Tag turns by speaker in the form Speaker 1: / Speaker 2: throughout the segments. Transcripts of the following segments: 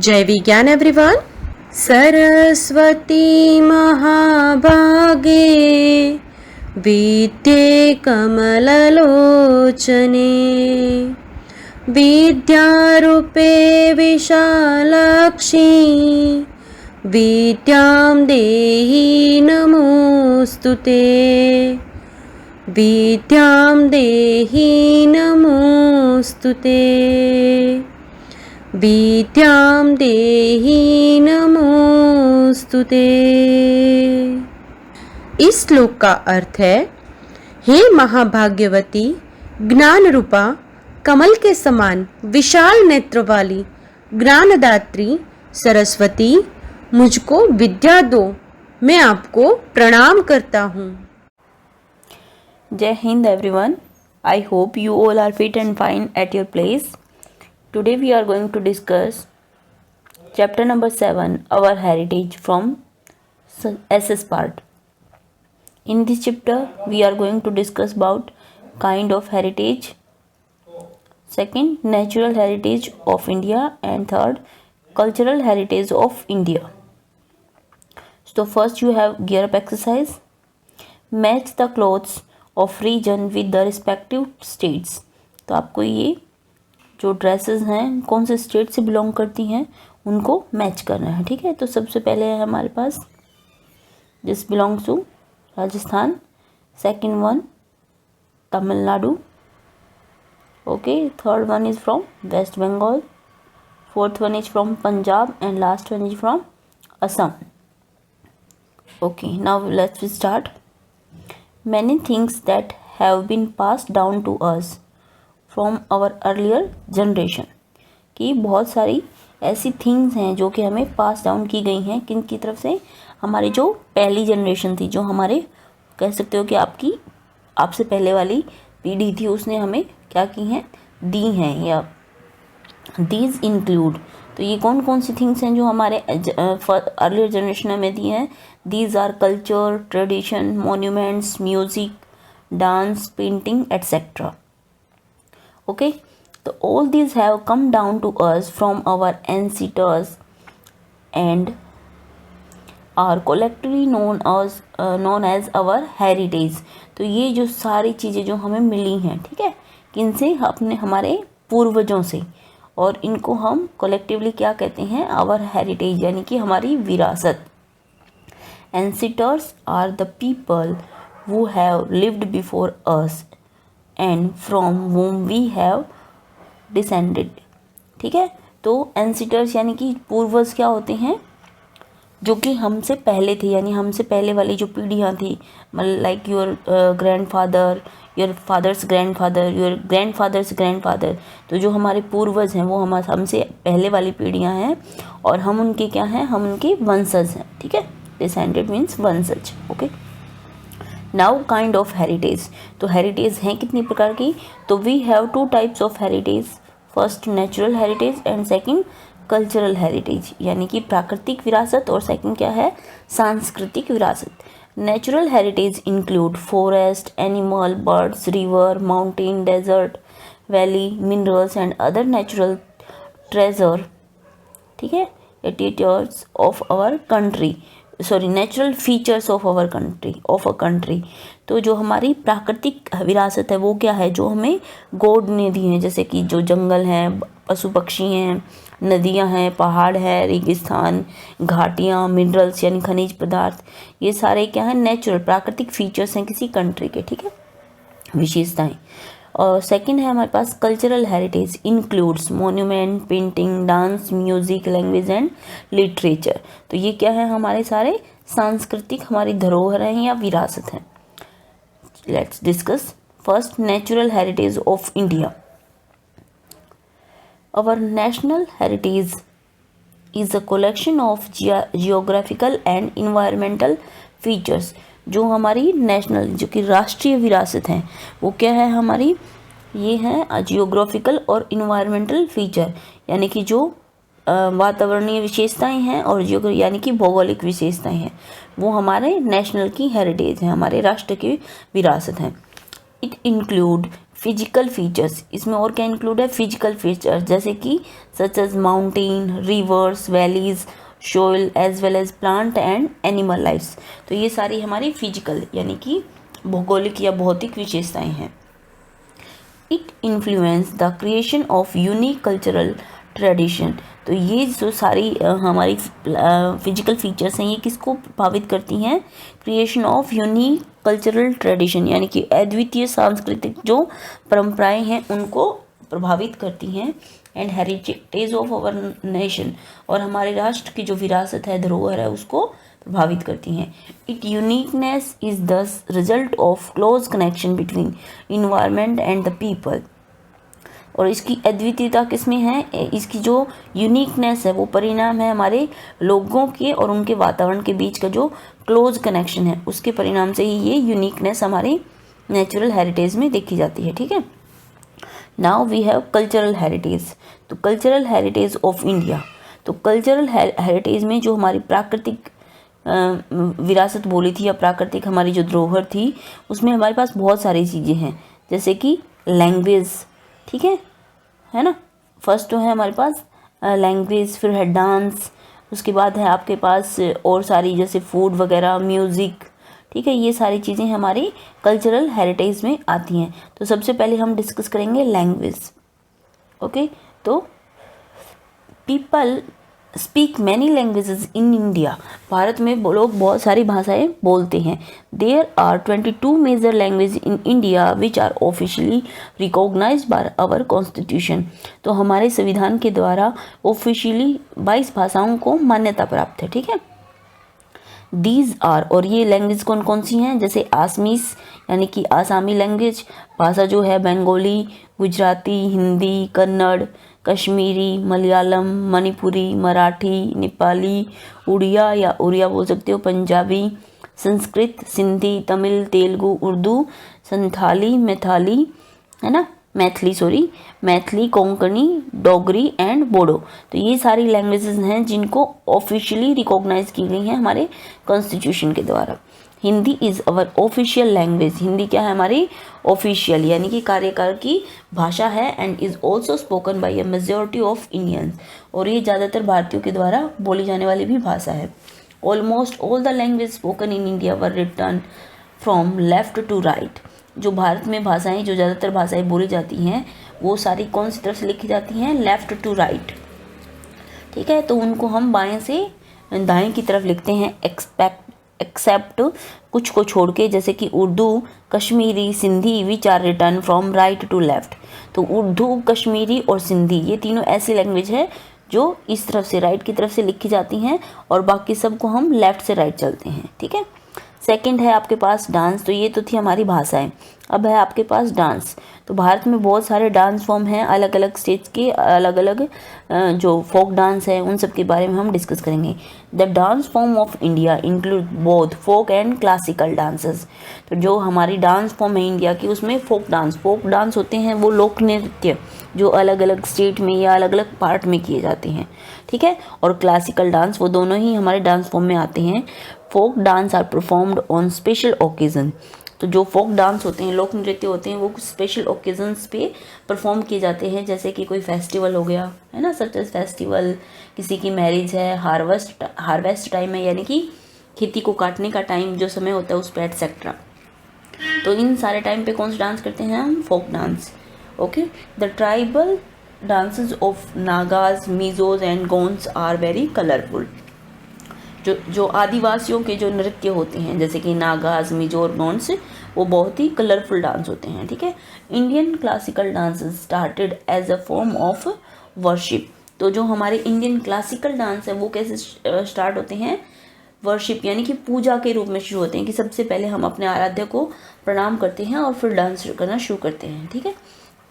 Speaker 1: जय विज्ञान एवरीवन। सरस्वती महाभागे विद्ये कमललोचने विद्यारूपे विशालाक्षी विद्यां देहि नमोस्तुते विद्यां देहि नमोस्तुते विद्यां देहि नमोस्तुते। इस श्लोक का अर्थ है, हे महाभाग्यवती, ज्ञान रूपा कमल के समान विशाल नेत्र वाली ज्ञानदात्री सरस्वती, मुझको विद्या दो, मैं आपको प्रणाम करता हूँ।
Speaker 2: जय Hind everyone. I hope you all are fit and fine at your place. Today we are going to discuss chapter number 7, our heritage from SS part. In this chapter we are going to discuss about kind of heritage, second natural heritage of India, and third cultural heritage of India. So first you have gear up exercise. Match the clothes of region with the respective states. तो आपको ये जो dresses हैं कौन से state से belong करती हैं उनको मैच करना है, ठीक है। तो सबसे पहले है हमारे पास this belongs to Rajasthan, second one Tamil Nadu, okay, third one is from West Bengal, fourth one is from Punjab and last one is from Assam. Okay, now let's start. Many things that have been passed down to us from our earlier generation, कि बहुत सारी ऐसी things हैं जो कि हमें पास down की गई हैं, किन की तरफ से, हमारी जो पहली जनरेशन थी, जो हमारे कह सकते हो कि आपसे पहले वाली पीढ़ी थी, उसने हमें क्या की हैं, दी हैं। या दीज इंक्लूड, तो ये कौन कौन सी थिंग्स हैं जो हमारे अर्लियर जनरेशन में दी हैं। These our culture, tradition, monuments, music, dance, painting etcetera. Okay, so all these have come down to us from our ancestors and are collectively known as our heritage. तो ये जो सारी चीज़ें जो हमें मिली हैं, ठीक है, किनसे, अपने हमारे पूर्वजों से, और इनको हम कलेक्टिवली क्या कहते हैं, आवर हेरिटेज, यानी कि हमारी विरासत। Ancestors are the people who have lived before us and from whom we have descended, ठीक है। तो एंसीटर्स यानी कि पूर्वज क्या होते हैं, जो कि हमसे पहले थे, यानी हमसे पहले वाली जो पीढ़ियाँ थी, मतलब like your grandfather, your fathers grandfather, your grandfathers grandfather. तो जो हमारे पूर्वज हैं वो हमसे पहले वाली पीढ़ियाँ हैं, और हम उनके क्या हैं, हम उनके वंशज हैं, ठीक है। डिसेंडेड मीन्स वंशज, okay. Now kind of heritage, तो हेरिटेज हैं कितनी प्रकार की, तो we have two types of heritage, first natural heritage and second cultural heritage, यानी कि प्राकृतिक विरासत, और सेकंड क्या है, सांस्कृतिक विरासत। Natural heritage include forest, animal, birds, river, mountain, desert, valley, minerals and other natural treasure, ठीक है, attitudes of our country, sorry natural features of our country, of a country. तो जो हमारी प्राकृतिक विरासत है वो क्या है, जो हमें गॉड ने दी है, जैसे कि जो जंगल हैं, पशु पक्षी हैं, नदियां हैं, पहाड़ है, रेगिस्तान, घाटियां, मिनरल्स यानी खनिज पदार्थ, ये सारे क्या हैं, नेचुरल प्राकृतिक फीचर्स हैं किसी कंट्री के, ठीक है, विशेषताएँ। और सेकंड है हमारे पास cultural heritage, includes monument, painting, dance, music, language and literature. तो ये क्या है, हमारे सारे सांस्कृतिक हमारी धरोहर हैं या विरासत हैं। Let's discuss first natural heritage of India. Our national heritage is a collection of geographical and environmental features. जो हमारी नेशनल, जो कि राष्ट्रीय विरासत हैं, वो क्या है हमारी, ये हैं जियोग्राफिकल और इन्वायरमेंटल फीचर, यानी कि जो वातावरणीय विशेषताएं हैं और यानी कि भौगोलिक विशेषताएं हैं, वो हमारे नेशनल की हेरिटेज हैं, हमारे राष्ट्र की विरासत हैं। इट इंक्लूड फिजिकल फीचर्स, इसमें और क्या इंक्लूड है, फिजिकल फीचर्स, जैसे कि such as mountain, rivers, valleys, soil as well as plant and animal lifes. तो ये सारी हमारी फिजिकल यानी कि भौगोलिक या भौतिक विशेषताएं हैं। It influence the creation of unique cultural tradition. तो ये जो सारी हमारी फिजिकल फीचर्स हैं, ये किसको प्रभावित करती हैं, creation of unique cultural tradition, यानी कि अद्वितीय सांस्कृतिक जो परंपराएं हैं उनको प्रभावित करती हैं। And heritage of our nation, और हमारे राष्ट्र की जो विरासत है, धरोहर है, उसको प्रभावित करती हैं। It uniqueness is the result of close connection between environment and the people. और इसकी अद्वितीयता किसमें है, इसकी जो यूनिकनेस है वो परिणाम है हमारे लोगों के और उनके वातावरण के बीच का जो क्लोज कनेक्शन है, उसके परिणाम से ही ये यूनिकनेस हमारे नेचुरल हेरिटेज में देखी जाती है। ठीक है, now we have cultural heritage. तो कल्चरल हेरिटेज ऑफ इंडिया, तो कल्चरल हेरिटेज में जो हमारी प्राकृतिक विरासत बोली थी या प्राकृतिक हमारी जो धरोहर थी, उसमें हमारे पास बहुत सारी चीज़ें हैं, जैसे कि लैंग्वेज, ठीक है ना, फर्स्ट तो है हमारे पास लैंग्वेज, फिर है डांस, उसके बाद है आपके पास और सारी जैसे फूड वगैरह, म्यूज़िक, ठीक है, ये सारी चीज़ें हमारी कल्चरल हेरिटेज में आती हैं। तो सबसे पहले हम डिस्कस करेंगे लैंग्वेज। ओके, तो people speak many languages in India. Bharat में लोग बहुत सारी भाषाएं बोलते हैं। There are 22 major language in India which are officially recognised by our constitution. तो हमारे संविधान के द्वारा ऑफिशियली 22 भाषाओं को मान्यता प्राप्त है। ठीक है, दीज आर, और ये लैंग्वेज कौन कौन सी हैं, जैसे आसमीस यानी कि आसामी लैंग्वेज भाषा जो है, बंगाली, गुजराती, हिंदी, कन्नड़, कश्मीरी, मलयालम, मणिपुरी, मराठी, नेपाली, उड़िया या उड़िया बोल सकते हो, पंजाबी, संस्कृत, सिंधी, तमिल, तेलुगु, उर्दू, संथाली, मैथाली, है ना, मैथिली, कोंकणी, डोगरी एंड बोडो। तो ये सारी लैंग्वेजेस हैं जिनको ऑफिशियली रिकॉग्नाइज की गई हैं हमारे कॉन्स्टिट्यूशन के द्वारा। Hindi is our official language, Hindi क्या है हमारी ऑफिशियल यानी कि कार्यकाल की भाषा है। And is also spoken by a majority of Indians, और ये ज़्यादातर भारतीयों के द्वारा बोली जाने वाली भी भाषा है। Almost all the language spoken in India were written from left to right. जो भारत में भाषाएं, जो ज़्यादातर भाषाएं बोली जाती हैं, वो सारी कौन सी तरफ से लिखी जाती हैं, लेफ़्ट टू राइट। ठीक है, तो उनको हम बाएं से दाएं की तरफ लिखते हैं, एक्सेप्ट कुछ को छोड़ के, जैसे कि Urdu, Kashmiri, Sindhi which are written from right to left. तो उर्दू, कश्मीरी और सिंधी ये तीनों ऐसी लैंग्वेज है जो इस तरफ से, राइट की तरफ से लिखी जाती हैं, और बाकी सबको हम लेफ़्ट से राइट चलते हैं। ठीक है, सेकंड है आपके पास डांस। तो ये तो थी हमारी भाषाएं। अब है आपके पास डांस। तो भारत में बहुत सारे डांस फॉर्म हैं, अलग अलग स्टेट्स के अलग अलग जो फोक डांस है उन सब के बारे में हम डिस्कस करेंगे। The dance form of India include both folk and classical dances. तो जो हमारी डांस फॉर्म है इंडिया की, उसमें फोक डांस होते हैं वो लोक नृत्य जो अलग अलग स्टेट में या अलग अलग पार्ट में किए जाते हैं। ठीक है, और क्लासिकल डांस, वो दोनों ही हमारे डांस फॉर्म में आते हैं। Folk dance are performed on special occasion. तो जो फोक डांस होते हैं, लोक नृत्य होते हैं, वो कुछ स्पेशल ओकेजन्स पे परफॉर्म किए जाते हैं, जैसे कि कोई फेस्टिवल हो गया, है ना, सच एज फेस्टिवल, किसी की मैरिज है, हार्वेस्ट टाइम है यानी कि खेती को काटने का टाइम जो समय होता है उस पर एटसेट्रा। तो इन सारे टाइम पे कौन सा डांस करते हैं हम, folk dance. Okay, the tribal dances of Nagas, Mizos and Gonds are very colourful. जो आदिवासियों के जो नृत्य होते हैं, जैसे कि नागाज, मिजो और गोंड्स, वो बहुत ही कलरफुल डांस होते हैं। ठीक है, Indian classical dances started as a form of worship. तो जो हमारे इंडियन क्लासिकल डांस है वो कैसे स्टार्ट होते हैं, वर्शिप यानी कि पूजा के रूप में शुरू होते हैं, कि सबसे पहले हम अपने आराध्य को प्रणाम करते हैं और फिर डांस करना शुरू करते हैं। ठीक है,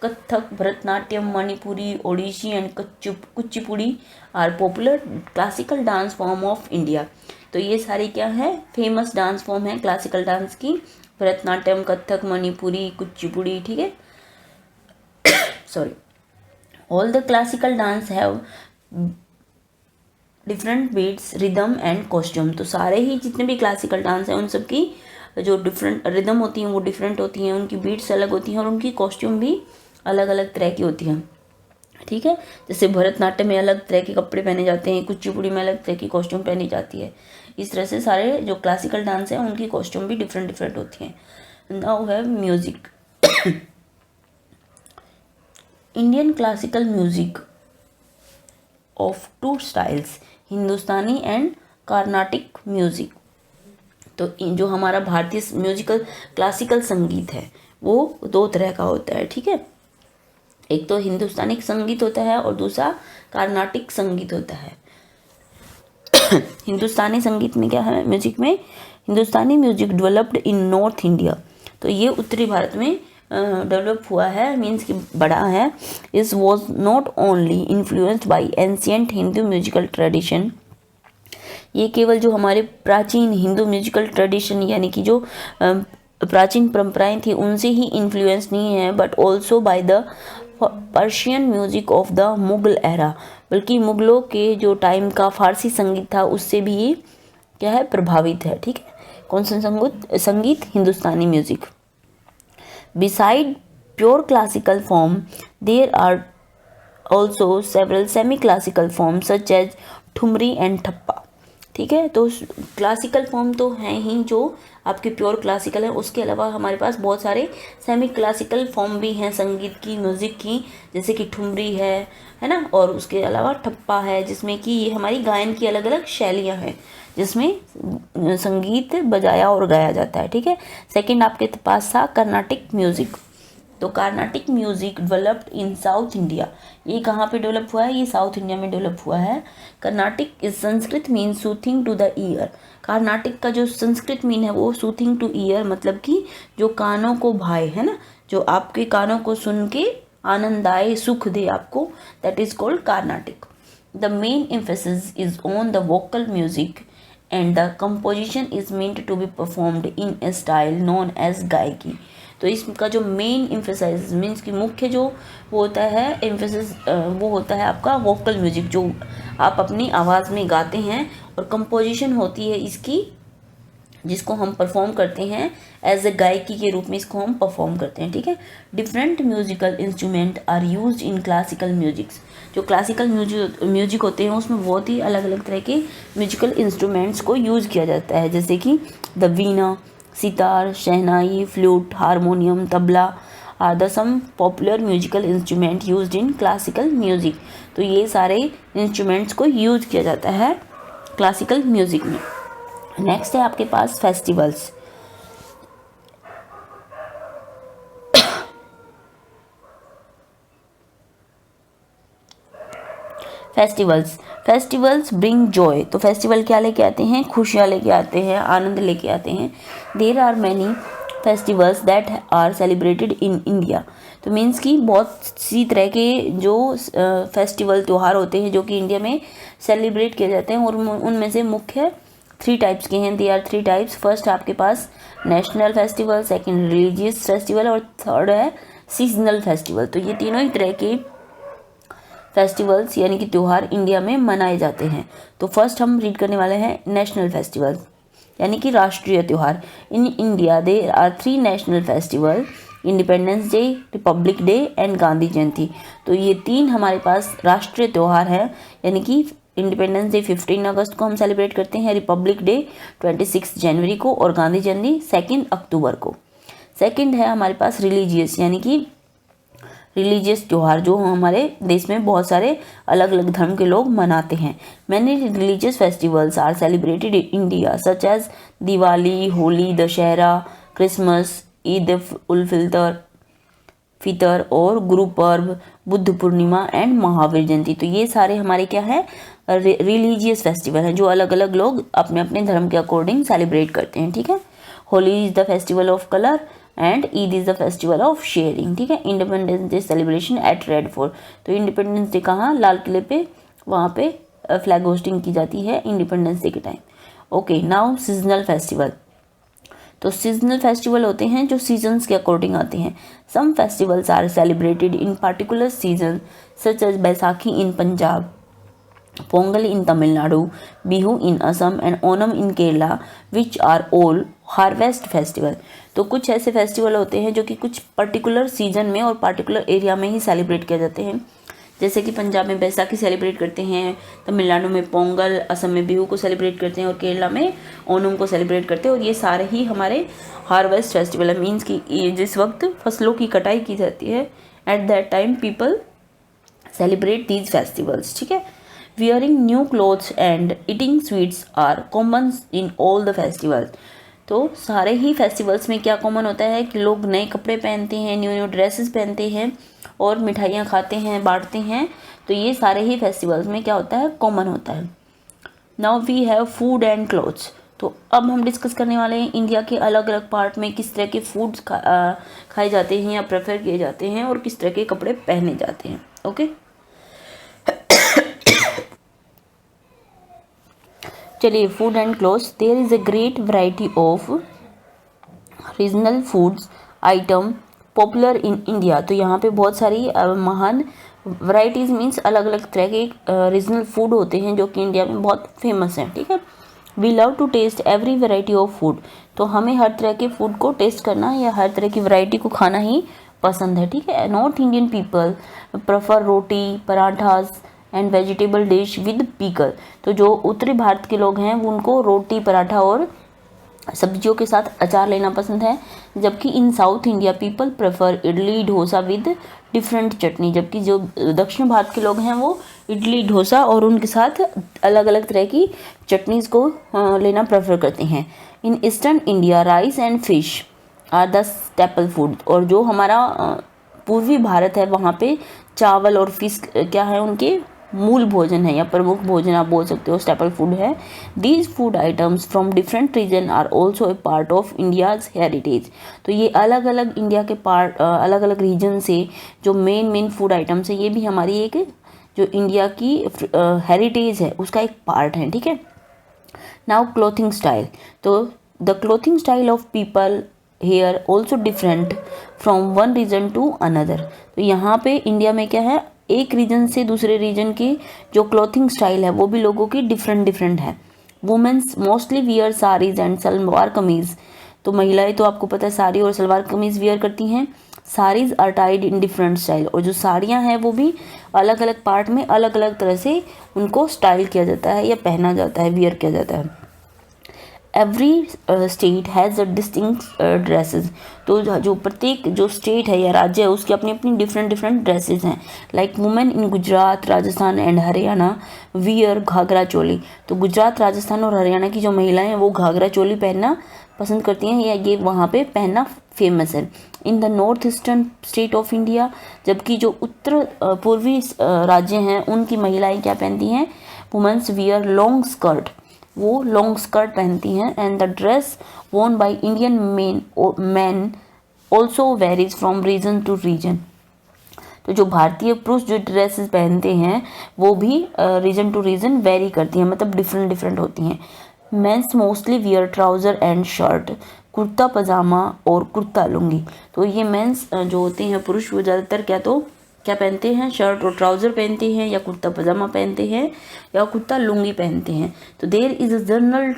Speaker 2: Kathak, Bharatanatyam, Manipuri, Odissi and Kuchipudi are popular classical dance form of India. तो ये सारी क्या है, फेमस डांस फॉर्म है क्लासिकल डांस की, भरतनाट्यम, कथक, मणिपुरी, कुचिपुड़ी। ठीक है, sorry, all the classical dance have different beats, rhythm and costume. तो सारे ही जितने भी क्लासिकल डांस हैं उन सब की जो डिफरेंट रिदम होती हैं वो डिफरेंट होती हैं, उनकी बीट्स अलग होती हैं और उनकी कॉस्ट्यूम भी अलग अलग तरह की होती हैं, ठीक है। जैसे भरतनाट्यम में अलग तरह के कपड़े पहने जाते हैं, कुचिपुड़ी में अलग तरह की कॉस्ट्यूम पहनी जाती है। इस तरह से सारे जो क्लासिकल डांस हैं उनकी कॉस्ट्यूम भी डिफरेंट डिफरेंट होती हैं। नाउ है music. Indian classical music of two styles, Hindustani and Carnatic music. तो जो हमारा भारतीय म्यूजिकल क्लासिकल संगीत है वो 2 तरह का होता है, ठीक है। एक तो हिंदुस्तानी संगीत होता है और दूसरा कार्नाटिक संगीत होता है। हिंदुस्तानी संगीत में क्या है, म्यूजिक में Hindustani music developed in north India, तो ये उत्तरी भारत में डेवलप हुआ है, मीन्स कि बड़ा है। इस was not only influenced by ancient Hindu musical tradition, ये केवल जो हमारे प्राचीन हिंदू म्यूजिकल ट्रेडिशन यानी कि जो प्राचीन परंपराएं थी उनसे ही इन्फ्लुएंस नहीं है, but also by the Persian music of the Mughal era, बल्कि मुगलों के जो टाइम का फारसी संगीत था उससे भी ये क्या है, प्रभावित है, ठीक है। कौन सा संगीत? Hindustani music. Beside pure classical form there are also several semi classical form such as thumri and tappa, ठीक है। तो क्लासिकल फॉर्म तो हैं ही जो आपके प्योर क्लासिकल है, उसके अलावा हमारे पास बहुत सारे सेमी क्लासिकल फॉर्म भी हैं संगीत की, म्यूज़िक की, जैसे कि ठुमरी है ना, और उसके अलावा ठप्पा है, जिसमें कि ये हमारी गायन की अलग अलग शैलियाँ हैं जिसमें संगीत बजाया और गाया जाता है, ठीक है। सेकंड आपके पास था कर्नाटिक म्यूज़िक। तो कार्नाटिक म्यूजिक डेवलप्ड इन साउथ इंडिया, ये कहाँ पे डेवलप हुआ है? ये साउथ इंडिया में डेवलप हुआ है। Carnatic is Sanskrit mean soothing to the ear, Carnatic का जो संस्कृत मीन है वो सूथिंग टू ईयर, मतलब कि जो कानों को भाए, है ना, जो आपके कानों को सुन के आनंद आए, सुख दे आपको, that is called Carnatic. The main emphasis is on the vocal music and the composition is meant to be performed in a style known as gayaki. तो इसका जो मेन एम्फेसाइज मीन्स कि मुख्य जो वो होता है एम्फेसिस, वो होता है आपका वोकल म्यूजिक, जो आप अपनी आवाज़ में गाते हैं, और कंपोजिशन होती है इसकी जिसको हम परफॉर्म करते हैं एज ए गायकी के रूप में, इसको हम परफॉर्म करते हैं, ठीक है। Different musical instrument are used in classical musics, जो क्लासिकल म्यूजिक होते हैं उसमें बहुत ही अलग अलग तरह के म्यूजिकल इंस्ट्रूमेंट्स को यूज़ किया जाता है, जैसे कि the veena, sitar, shehnai, flute, harmonium, tabla are the some popular musical instrument used in classical music. तो ये सारे इंस्ट्रूमेंट्स को यूज़ किया जाता है क्लासिकल म्यूजिक में। नेक्स्ट है आपके पास फेस्टिवल्स। फेस्टिवल्स ब्रिंग जॉय, तो फेस्टिवल क्या लेके आते हैं? खुशियाँ लेके आते हैं, आनंद लेके आते हैं। There are many festivals that are celebrated in India, तो मीन्स कि बहुत सी तरह के जो फेस्टिवल त्यौहार होते हैं जो कि इंडिया में सेलिब्रेट किए जाते हैं, और उनमें से मुख्य 3 टाइप्स के हैं। They are 3 types. फर्स्ट आपके पास national festival, second religious festival, और थर्ड है सीजनल फेस्टिवल। तो ये तीनों ही तरह के फेस्टिवल्स यानी कि त्यौहार इंडिया में मनाए जाते हैं। तो फर्स्ट हम रीड करने वाले हैं नेशनल फेस्टिवल यानी कि राष्ट्रीय त्यौहार। In India there are 3 national festival, independence day, republic day and Gandhi Jayanti. तो ये 3 हमारे पास राष्ट्रीय त्यौहार हैं, यानी कि इंडिपेंडेंस डे 15 अगस्त को हम सेलिब्रेट करते हैं, रिपब्लिक डे 26 जनवरी को, और गांधी जयंती 2 अक्टूबर को। सेकंड है हमारे पास रिलीजियस यानी कि रिलीजियस त्यौहार, जो हमारे देश में बहुत सारे अलग अलग धर्म के लोग मनाते हैं। Many religious festivals are celebrated in India such as Diwali, Holi, Dussehra, Christmas, Eid ul Fitr और गुरु पर्व, बुद्ध पूर्णिमा एंड महावीर जयंती। तो ये सारे हमारे क्या है? रिलीजियस फेस्टिवल हैं जो अलग अलग लोग अपने अपने धर्म के अकॉर्डिंग सेलिब्रेट करते हैं, ठीक है। Holi is the festival of colour and Eid is the festival of sharing, ठीक है। Independence Day celebration at Red Fort, तो इंडिपेंडेंस डे कहाँ? लाल किले पे, वहाँ पे फ्लैग होस्टिंग की जाती है इंडिपेंडेंस डे के time. Okay, now seasonal festival. तो सीजनल फेस्टिवल होते हैं जो सीजन्स के अकॉर्डिंग आते हैं। Some festivals are celebrated in particular season such as Baisakhi in Punjab, Pongal in Tamil Nadu, Bihu in Assam and Onam in Kerala, which are all harvest festival, तो कुछ ऐसे फेस्टिवल होते हैं जो कि कुछ पर्टिकुलर सीजन में और पर्टिकुलर एरिया में ही सेलिब्रेट किए जाते हैं। जैसे कि पंजाब में बैसाखी सेलिब्रेट करते हैं, तमिलनाडु में पोंगल, असम में बिहू को सेलिब्रेट करते हैं और केरला में ओणम को सेलिब्रेट करते हैं। और ये सारे ही हमारे हार्वेस्ट फेस्टिवल है, मीन्स कि ये जिस वक्त फसलों की कटाई की जाती है, at that time people celebrate these festivals. ठीक है। Wearing new clothes and eating sweets are common in all the festivals. तो सारे ही फेस्टिवल्स में क्या कॉमन होता है कि लोग नए कपड़े पहनते हैं, न्यू न्यू ड्रेसेस पहनते हैं और मिठाइयाँ खाते हैं, बांटते हैं। तो ये सारे ही फेस्टिवल्स में क्या होता है, कॉमन होता है। Now we have food and clothes. तो अब हम डिस्कस करने वाले हैं इंडिया के अलग अलग पार्ट में किस तरह के फूड्स खाए जाते हैं या प्रेफर किए जाते हैं और किस तरह के कपड़े पहने जाते हैं। ओके, चलिए, food and clothes. There is a great variety of regional foods item popular in India. तो यहाँ पे बहुत सारी महान वैरायटीज़ मीन्स अलग अलग तरह के रीजनल फूड होते हैं जो कि इंडिया में बहुत फेमस हैं। ठीक है। We love to taste every variety of food. तो हमें हर तरह के फूड को टेस्ट करना या हर तरह की वैरायटी को खाना ही पसंद है। ठीक है। North Indian people prefer roti, parathas and vegetable dish with pickle. तो जो उत्तरी भारत के लोग हैं उनको रोटी, पराठा और सब्जियों के साथ अचार लेना पसंद है, जबकि in South India people prefer idli dosa with different chutney. जबकि जो दक्षिण भारत के लोग हैं वो इडली डोसा और उनके साथ अलग अलग तरह की चटनीज़ को लेना प्रेफर करते हैं। In eastern India rice and fish are the staple food. और जो हमारा पूर्वी भारत है वहाँ पे चावल और फिश क्या है, उनके मूल भोजन है या प्रमुख भोजन आप बोल सकते हो, स्टेपल फूड है। These food items from different region are also a part of India's heritage. तो ये अलग अलग इंडिया के पार्ट, अलग अलग रीजन से जो मेन फूड आइटम्स है, ये भी हमारी एक जो इंडिया की हेरिटेज है उसका एक पार्ट है। ठीक है। Now clothing style. तो the clothing style of people here also different from one region to another. तो यहाँ पे इंडिया में क्या है, एक रीजन से दूसरे रीजन की जो क्लोथिंग स्टाइल है वो भी लोगों की डिफरेंट है। Womens mostly wear saris and salwar kameez. तो महिलाएं तो आपको पता है साड़ी और सलवार कमीज वियर करती हैं। Saris are tied in different style. और जो साड़ियाँ हैं वो भी अलग अलग पार्ट में अलग अलग तरह से उनको स्टाइल किया जाता है या पहना जाता है, वियर किया जाता है। Every state has a distinct dresses. तो जो प्रत्येक जो स्टेट है या राज्य है उसकी अपनी अपनी डिफरेंट ड्रेसेस हैं। Like women in Gujarat, Rajasthan and Haryana wear ghagra choli. तो गुजरात, राजस्थान और हरियाणा की जो महिलाएं हैं वो घाघरा चोली पहनना पसंद करती हैं या ये वहाँ पे पहनना फेमस है। In the north eastern state of India, जबकि जो उत्तर पूर्वी राज्य हैं उनकी महिलाएं क्या पहनती हैं, वुमेन्स वियर लॉन्ग स्कर्ट। वो लॉन्ग स्कर्ट पहनती हैं। And the dress worn by Indian man also varies from region to region. तो जो भारतीय पुरुष जो ड्रेसेस पहनते हैं वो भी रीजन टू रीजन वेरी करती हैं, मतलब डिफरेंट होती हैं। Mens mostly wear trouser and shirt, kurta pajama और कुर्ता लुंगी। तो ये मेंस जो होते हैं पुरुष वो ज़्यादातर क्या पहनते हैं, शर्ट और ट्राउज़र पहनते हैं या कुर्ता पजामा पहनते हैं या कुर्ता लुंगी पहनते हैं। तो there is a general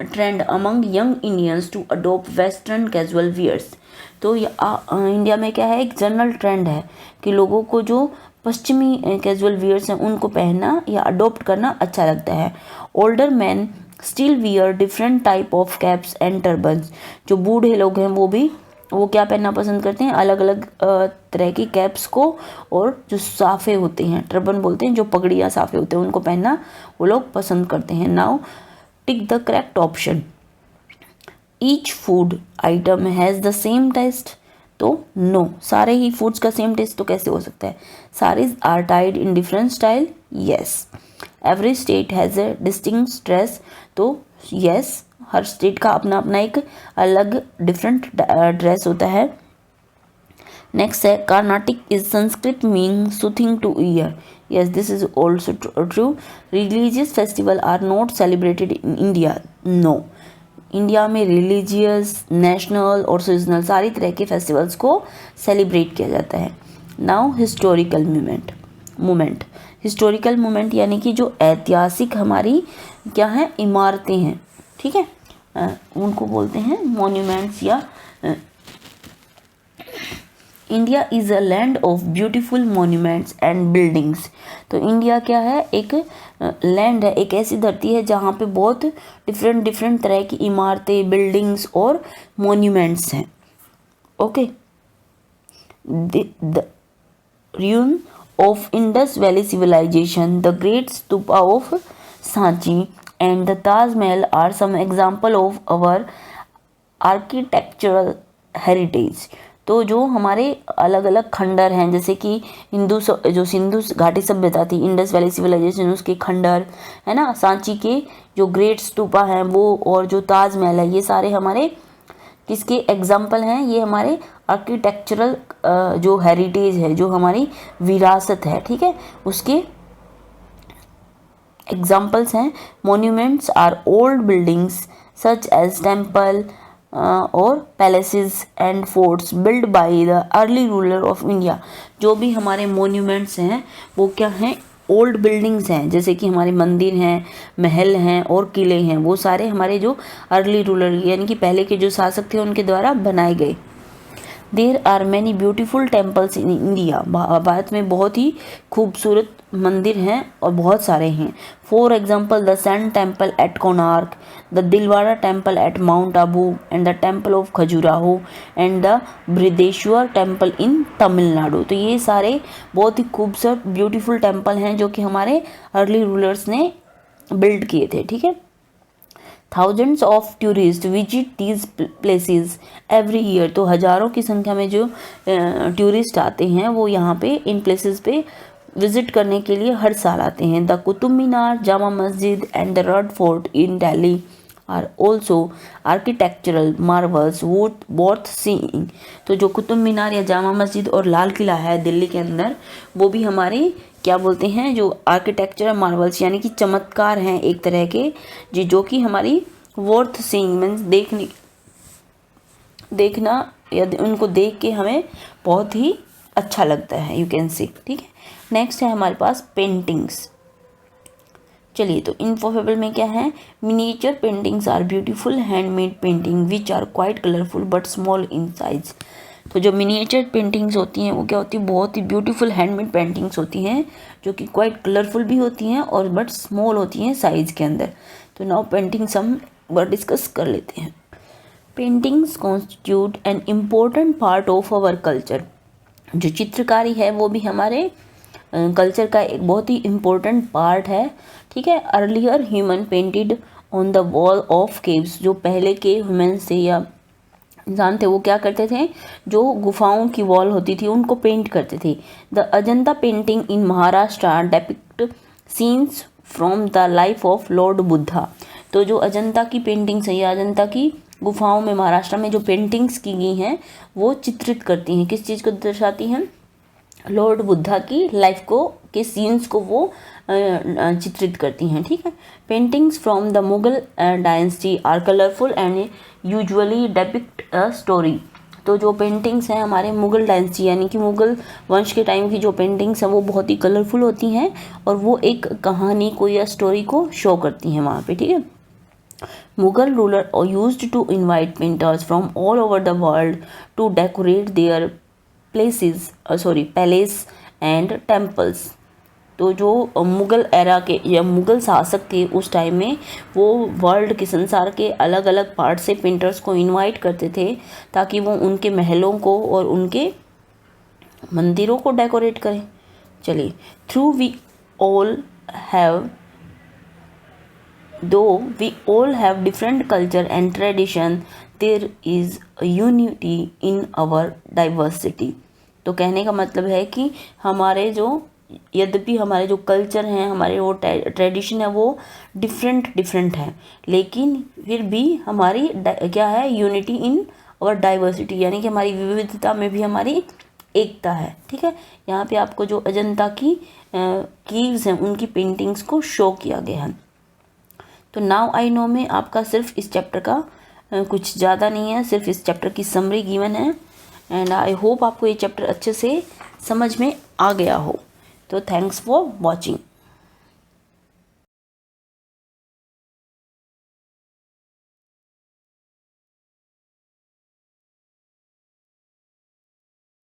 Speaker 2: trend among young Indians to adopt western casual wears. तो इंडिया में क्या है, एक जनरल ट्रेंड है कि लोगों को जो पश्चिमी कैजुअल वियर्स हैं उनको पहनना या अडोप्ट करना अच्छा लगता है। Older man still wear different type of caps and turbans. जो बूढ़े लोग हैं वो क्या पहनना पसंद करते हैं, अलग अलग तरह की कैप्स को, और जो साफ़े होते हैं, टर्बन बोलते हैं, जो पगड़ियाँ साफ़े होते हैं उनको पहनना वो लोग पसंद करते हैं। Now tick the correct option. Each food item has the same taste. तो नो, सारे ही फूड्स का सेम टेस्ट तो कैसे हो सकता है। Saris are tied in different style, yes. Every state has a distinct dress. तो यस, हर स्टेट का अपना अपना एक अलग डिफरेंट ड्रेस होता है। नेक्स्ट है Carnatic is Sanskrit mean soothing to ear. Yes, this is also true. Religious festival are not celebrated in India. No, India में रिलीजियस, नेशनल और सीजनल सारी तरह के फेस्टिवल्स को सेलिब्रेट किया जाता है। Now historical movement. Historical movement यानी कि जो ऐतिहासिक हमारी क्या है, इमारतें हैं। ठीक है, उनको बोलते हैं मॉन्यूमेंट्स या India is a land of beautiful monuments and buildings. तो इंडिया क्या है, एक लैंड है, एक ऐसी धरती है जहाँ पे बहुत डिफरेंट डिफरेंट तरह की इमारतें, बिल्डिंग्स और मॉन्यूमेंट्स हैं। Okay, the ruin of Indus Valley civilization, the Great Stupa of Sanchi and the Taj Mahal are some example of our architectural heritage। तो जो हमारे अलग अलग खंडर हैं, जैसे कि जो सिंधु घाटी सभ्यता थी, इंडस वैली सिविलाइजेशन, उसके खंडर है ना, सांची के जो ग्रेट स्तूपा हैं वो, और जो ताजमहल है, ये सारे हमारे किसके एग्जाम्पल हैं, ये हमारे आर्किटेक्चरल जो हेरिटेज है, जो हमारी विरासत है, ठीक है, उसके एग्जाम्पल्स हैं। Monuments are old buildings such as temple और palaces and forts build by the early ruler of India. जो भी हमारे मॉन्यूमेंट्स हैं वो क्या हैं, ओल्ड बिल्डिंग्स हैं, जैसे कि हमारे मंदिर हैं, महल हैं और किले हैं, वो सारे हमारे जो अर्ली रूलर यानी कि पहले के जो शासक थे उनके द्वारा बनाए गए। There are many beautiful temples in India. Bharat में बहुत ही खूबसूरत मंदिर हैं और बहुत सारे हैं। For example the Sun Temple at Konark, the Dilwara temple at Mount Abu and the temple of Khajuraho and the Brihadeshwara temple in Tamil Nadu. तो ये सारे बहुत ही खूबसूरत ब्यूटीफुल टेम्पल हैं जो कि हमारे अर्ली रूलर्स ने बिल्ड किए थे, ठीक है। Thousands of tourist visit these places every year. तो हज़ारों की संख्या में जो टूरिस्ट आते हैं वो यहाँ पे इन प्लेसेस पे विजिट करने के लिए हर साल आते हैं। The Qutub Minar, Jama Masjid and the Red Fort in Delhi are also architectural marvels worth seeing. तो जो कुतुब मीनार या जामा मस्जिद और लाल किला है दिल्ली के अंदर, वो भी हमारे क्या बोलते हैं, जो आर्किटेक्चरल मार्वल्स यानी कि चमत्कार हैं एक तरह के, जो कि हमारी वर्थ सीइंग मीन्स देखना या उनको देख के हमें बहुत ही अच्छा लगता है, यू कैन सी, ठीक है। नेक्स्ट है हमारे पास पेंटिंग्स। चलिए, तो इन्फोफेबल में क्या है, miniature paintings are beautiful handmade painting which are quite colourful but small in size. तो जो मिनिएचर पेंटिंग्स होती हैं वो क्या होती है, बहुत ही ब्यूटीफुल हैंडमेड पेंटिंग्स होती हैं जो कि क्वाइट कलरफुल भी होती हैं और बट स्मॉल होती हैं साइज के अंदर। तो नाउ पेंटिंग्स हम डिस्कस कर लेते हैं। Paintings constitute an important part of our culture. जो चित्रकारी है वो भी हमारे कल्चर का एक बहुत ही इम्पोर्टेंट पार्ट है, ठीक है। Earlier human painted on the wall of caves. जो पहले के ह्यूमन्स थे या इंसान थे वो क्या करते थे, जो गुफाओं की वॉल होती थी उनको पेंट करते थे। The Ajanta painting in Maharashtra depict scenes from the life of Lord Buddha. तो जो अजंता की पेंटिंग्स है या अजंता की गुफाओं में महाराष्ट्र में जो पेंटिंग्स की गई हैं वो चित्रित करती हैं, किस चीज़ को दर्शाती हैं, लॉर्ड बुद्धा की लाइफ को के सीन्स को वो चित्रित करती हैं, ठीक है। Paintings from the Mughal dynasty are colourful and usually depict a story. तो जो पेंटिंग्स हैं हमारे मुगल डायनेस्टी यानी कि मुगल वंश के टाइम की जो पेंटिंग्स हैं वो बहुत ही कलरफुल होती हैं और वो एक कहानी को या स्टोरी को शो करती हैं वहाँ पे, ठीक है। Mughal ruler used to invite painters from all over the world to decorate their palace and temples. तो जो मुग़ल एरा के या मुग़ल शासक थे उस टाइम में, वो वर्ल्ड के संसार के अलग अलग पार्ट से पेंटर्स को इनवाइट करते थे ताकि वो उनके महलों को और उनके मंदिरों को डेकोरेट करें। चलिए, through we all have different culture and tradition, there is unity in our diversity. तो कहने का मतलब है कि हमारे जो यद्यपि हमारे जो कल्चर हैं, हमारे वो ट्रेडिशन है वो डिफरेंट है, लेकिन फिर भी हमारी क्या है, यूनिटी इन और डाइवर्सिटी, यानी कि हमारी विविधता में भी हमारी एकता है, ठीक है। यहाँ पे आपको जो अजंता की कीव्स हैं उनकी पेंटिंग्स को शो किया गया है। तो नाउ आई नो में आपका सिर्फ इस चैप्टर का कुछ ज़्यादा नहीं है, सिर्फ इस चैप्टर की समरी गिवन है एंड आई होप आपको ये चैप्टर अच्छे से समझ में आ गया हो। तो थैंक्स फॉर वॉचिंग।